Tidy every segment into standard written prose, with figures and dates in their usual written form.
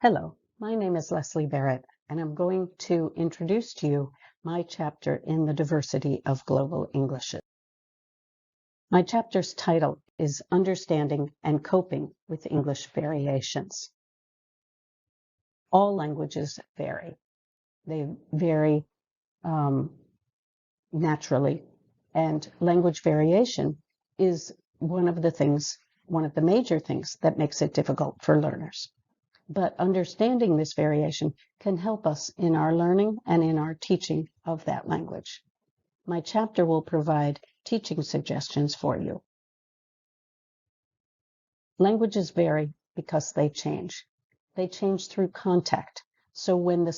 Hello, my name is Leslie Barratt, and I'm going to introduce to you my chapter in the diversity of global Englishes. My chapter's title is Understanding and Coping with English Variations. All languages vary. They vary naturally, and language variation is one of the major things that makes it difficult for learners. But understanding this variation can help us in our learning and in our teaching of that language. My chapter will provide teaching suggestions for you. Languages vary because they change. They change through contact. So when the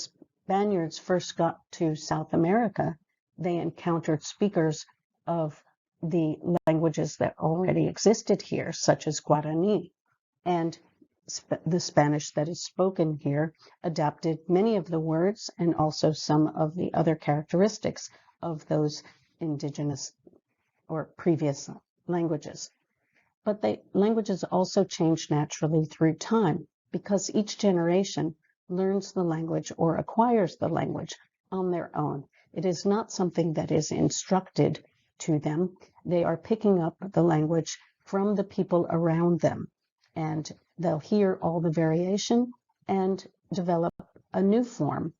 Spaniards first got to South America, they encountered speakers of the languages that already existed here, such as Guarani, and the Spanish that is spoken here adapted many of the words and also some of the other characteristics of those indigenous or previous languages. But languages also change naturally through time because each generation learns the language or acquires the language on their own. It is not something that is instructed to them. They are picking up the language from the people around them, and they'll hear all the variation and develop a new form,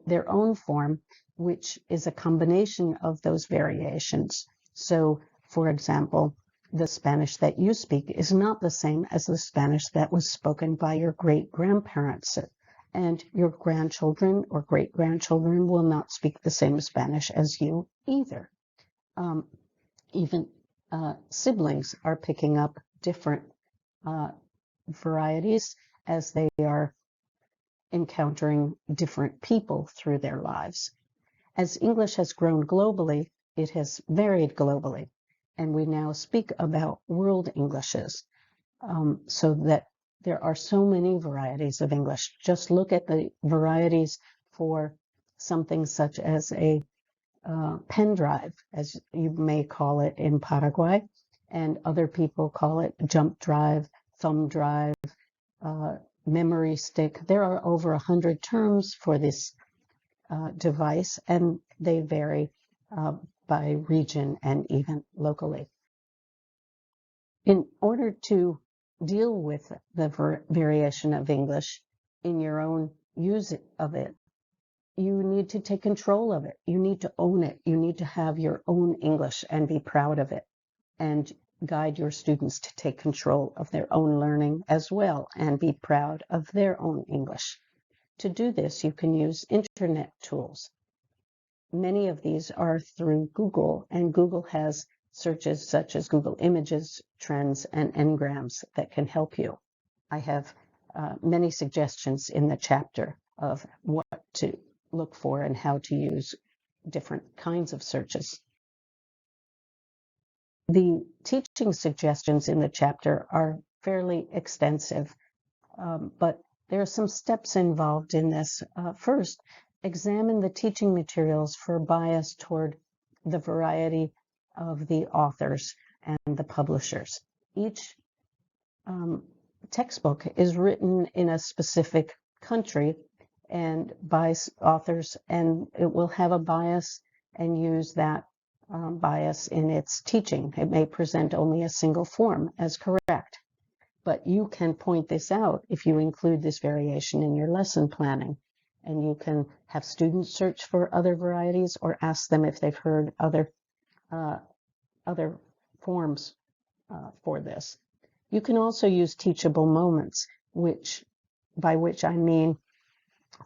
their own form, which is a combination of those variations. So, for example, the Spanish that you speak is not the same as the Spanish that was spoken by your great-grandparents, and your grandchildren or great-grandchildren will not speak the same Spanish as you either. Even siblings are picking up different varieties as they are encountering different people through their lives. As English has grown globally, it has varied globally, and we now speak about world Englishes, so that there are so many varieties of English. Just look at the varieties for something such as a pen drive, as you may call it in Paraguay, and other people call it jump drive, thumb drive, memory stick. There are over 100 terms for this device, and they vary by region and even locally. In order to deal with the variation of English in your own use of it, you need to take control of it. You need to own it. You need to have your own English and be proud of it, and guide your students to take control of their own learning as well and be proud of their own English. To do this, you can use internet tools. Many of these are through Google, and Google has searches such as Google Images, Trends, and Ngrams that can help you. I have many suggestions in the chapter of what to look for and how to use different kinds of searches. The teaching suggestions in the chapter are fairly extensive, but there are some steps involved in this. First, examine the teaching materials for bias toward the variety of the authors and the publishers. Each textbook is written in a specific country and by authors, and it will have a bias and use that bias in its teaching. It may present only a single form as correct, but you can point this out if you include this variation in your lesson planning, and you can have students search for other varieties or ask them if they've heard other forms for this. You can also use teachable moments, by which I mean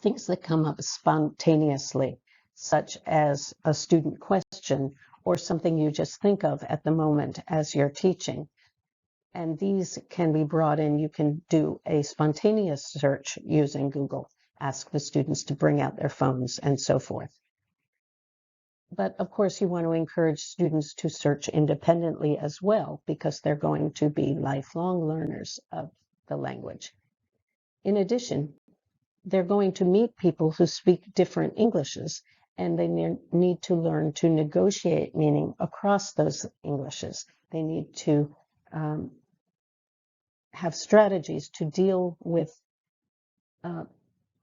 things that come up spontaneously, such as a student question or something you just think of at the moment as you're teaching. And these can be brought in. You can do a spontaneous search using Google, ask the students to bring out their phones and so forth. But of course, you want to encourage students to search independently as well, because they're going to be lifelong learners of the language. In addition, they're going to meet people who speak different Englishes, and they need to learn to negotiate meaning across those Englishes. They need to have strategies to deal with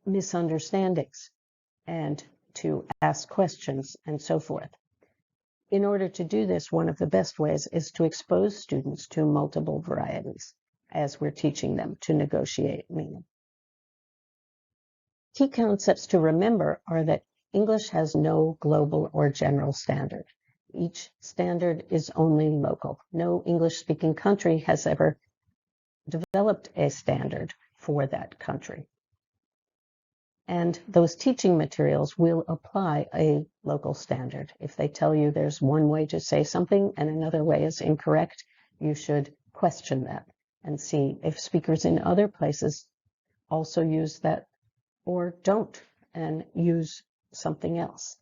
misunderstandings and to ask questions and so forth. In order to do this, one of the best ways is to expose students to multiple varieties as we're teaching them to negotiate meaning. Key concepts to remember are that English has no global or general standard. Each standard is only local. No English-speaking country has ever developed a standard for that country. And those teaching materials will apply a local standard. If they tell you there's one way to say something and another way is incorrect, you should question that and see if speakers in other places also use that or don't and use something else.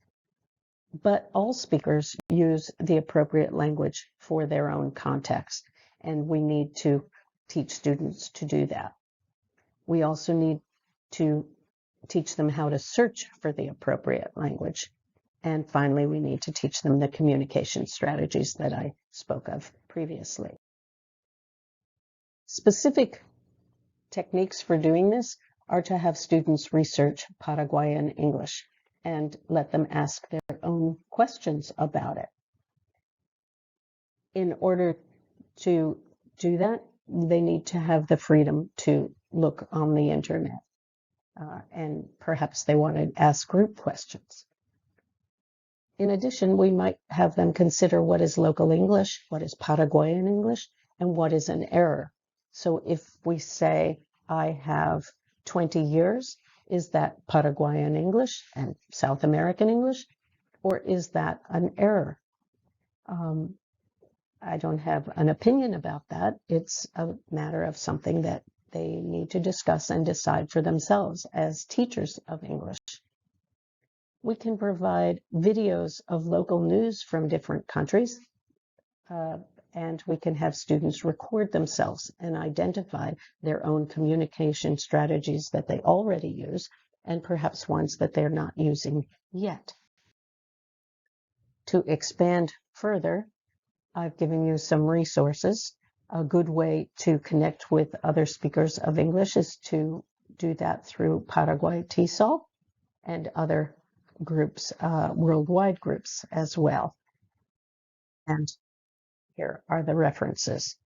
But all speakers use the appropriate language for their own context, and we need to teach students to do that. We also need to teach them how to search for the appropriate language. And finally, we need to teach them the communication strategies that I spoke of previously. Specific techniques for doing this are to have students research Paraguayan English and let them ask their own questions about it. In order to do that, they need to have the freedom to look on the internet. And perhaps they want to ask group questions. In addition, we might have them consider what is local English, what is Paraguayan English, and what is an error. So if we say, I have 20 years, is that Paraguayan English and South American English, or is that an error? I don't have an opinion about that. It's a matter of something that they need to discuss and decide for themselves as teachers of English. We can provide videos of local news from different countries, and we can have students record themselves and identify their own communication strategies that they already use, and perhaps ones that they're not using yet. To expand further, I've given you some resources. A good way to connect with other speakers of English is to do that through Paraguay TESOL and other groups, worldwide groups as well. And here are the references.